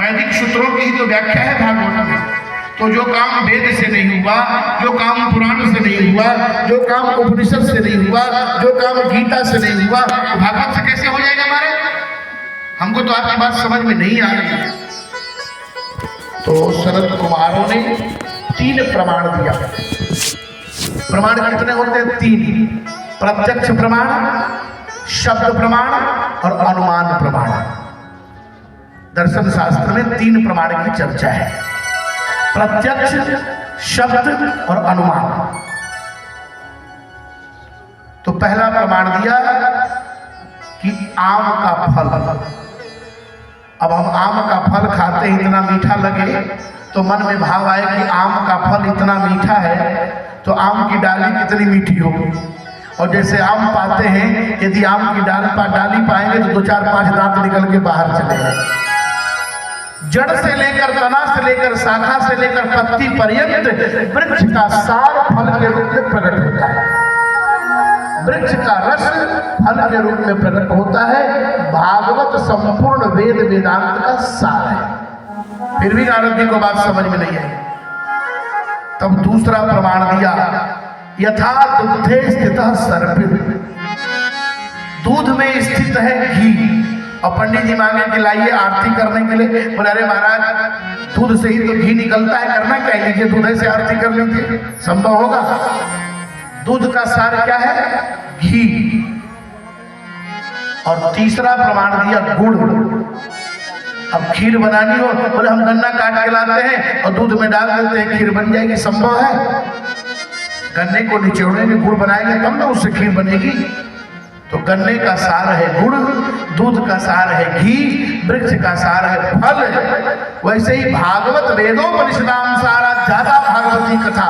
वैदिक सूत्रों की ही तो व्याख्या है भागवत में। तो जो काम वेद से नहीं हुआ, जो काम पुराण से नहीं हुआ, जो काम उपनिषद से नहीं हुआ, जो काम गीता से नहीं हुआ, तो भागवत से कैसे हो जाएगा हमारे? हमको तो आपकी बात समझ में नहीं आ रही है। तो शरद कुमारों ने 3 प्रमाण दिया। प्रमाण कितने होते हैं? 3। प्रत्यक्ष प्रमाण, शब्द प्रमाण और अनुमान प्रमाण। दर्शन शास्त्र में 3 प्रमाण की चर्चा है, प्रत्यक्ष, शब्द और अनुमान। तो पहला प्रमाण दिया कि आम का फल। अब हम आम का फल खाते हैं, इतना मीठा लगे तो मन में भाव आए कि आम का फल इतना मीठा है तो आम की डाली कितनी मीठी होगी। और जैसे आम पाते हैं, यदि आम की डाली पाएंगे तो 2-4-5 दांत निकल के बाहर चले जाएंगे। जड़ से लेकर, तना से लेकर, शाखा से लेकर पत्ती पर्यंत वृक्ष का सार फल के रूप में प्रकट होता है। वृक्ष का रस फल के रूप में प्रकट होता है। भागवत संपूर्ण वेद वेदांत का सार है। फिर भी नारद जी को बात समझ में नहीं आई। तब दूसरा प्रमाण दिया, यथा दुग्धे स्थितः सर्पिः। दूध में स्थित है घी। और पंडित जी मांगे कि लाइए आरती करने के लिए। बोले अरे महाराज, दूध से ही तो घी निकलता है, करना क्या है, लीजिए दूध से आरती कर लीजिए, संभव होगा? दूध का सार क्या है? घी। और तीसरा प्रमाण दिया गुड़। अब खीर बनानी हो, बोले हम गन्ना काट के लाते हैं और दूध में डाल देते हैं, खीर बन जाएगी, संभव है? गन्ने को निचोड़ेंगे, गुड़ बनाएंगे तब ना उससे खीर बनेगी। तो गन्ने का सार है गुड़, दूध का सार है घी, वृक्ष का सार है फल। वैसे ही भागवत वेदोपनिषदाम सारा ज्यादा भागवती कथा।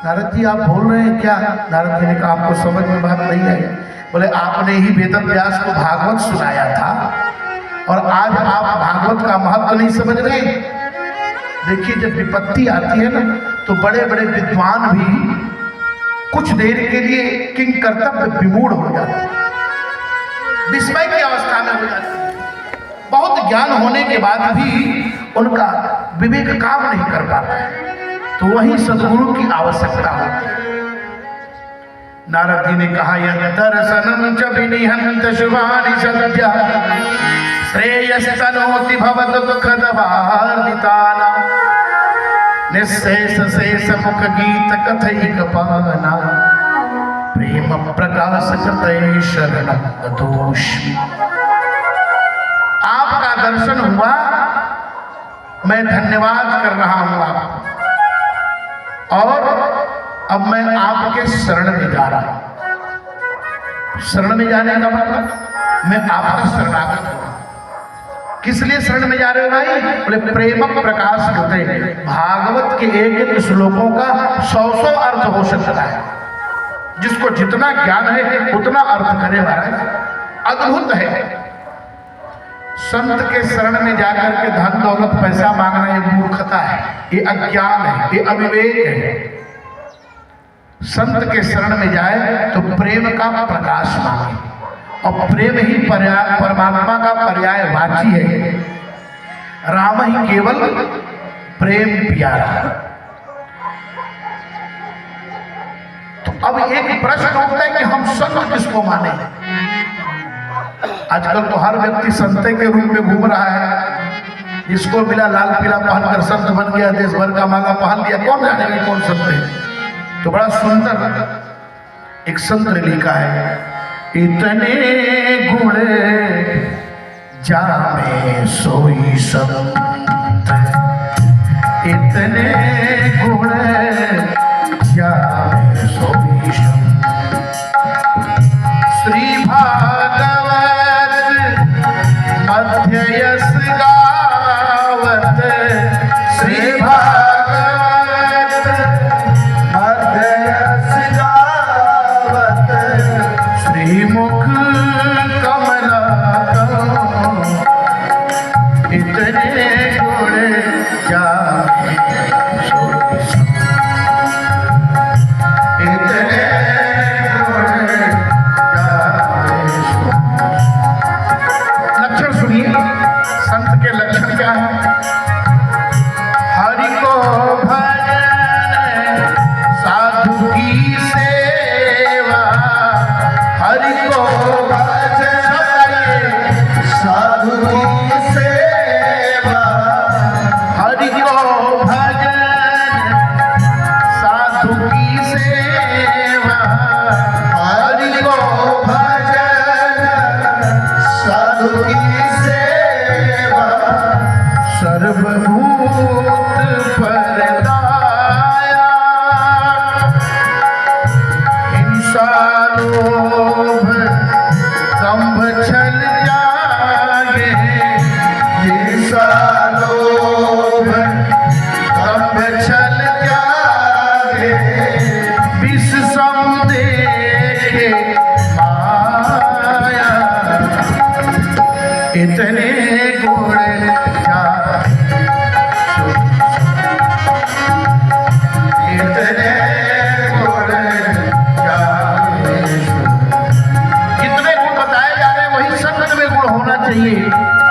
नारद जी आप बोल रहे हैं क्या? नारद जी ने कहा आपको समझ में बात नहीं आई। बोले आपने ही वेद व्यास को भागवत सुनाया था और आज आप भागवत का महत्व नहीं समझ रहे। देखिए जब विपत्ति आती है ना तो बड़े बड़े विद्वान भी कुछ देर के लिए किंग कर्तव्य विमूढ़ हो जाते हैं, विस्मय की अवस्था में हो जाते हैं। बहुत ज्ञान होने के बाद भी उनका विवेक काम नहीं कर पाता है। तो वही सद्गुरु की आवश्यकता होती है। नारद जी ने कहा यह दर्शनम च विनिहंत शुभानि सद्य श्रेयस्तनोति भवत दुःखदवार्दिताना निःशेष शेष मुख गीत कथैक पाना प्रेम प्रकाश कृतये शरणं गतोऽस्मि। आपका दर्शन हुआ, मैं धन्यवाद कर रहा हूं आपको, और अब मैं आपके शरण में जा रहा हूं। शरण में जाने का मतलब मैं आपका शरणागत हूं। किस लिए शरण में जा रहे हो भाई? बोले प्रेम प्रकाश होते हैं। भागवत के एक एक श्लोकों का 100 अर्थ हो सकता है। जिसको जितना ज्ञान है उतना अर्थ करे महाराज, अद्भुत है। संत के शरण में जाकर के धन दौलत पैसा मांगना ये मूर्खता है, ये अज्ञान है, ये अविवेक है। संत के शरण में जाए तो प्रेम का प्रकाश मांगे, और प्रेम ही परमात्मा का पर्याय वाची है। राम ही केवल प्रेम प्यारा। तो अब एक प्रश्न उठता है कि हम संत किसको माने? आजकल तो हर व्यक्ति संत के रूप में घूम रहा है। जिसको मिला लाल पीला पहनकर संत बन गया, देश भर का माला पहन लिया, कौन जानेगा कौन संत है। तो बड़ा सुंदर एक संत ने लिखा है, इतने गुण जामे सोई संत, इतने गुण जामे सोई संत। श्री भागवत मध्य यस गावत, श्री भागवत मध्य यस गावत, श्री मुख कमला इतने गुण जामे सोई संत, इतने गुण जामे सोई संत। लक्षण सुनिए संत सर्वभूत परदाया हिंसा लोभ दंभ छल जागे हिंसा लोभ दंभ छल जागे विष सम देखे माया इतने गुण चाहिए।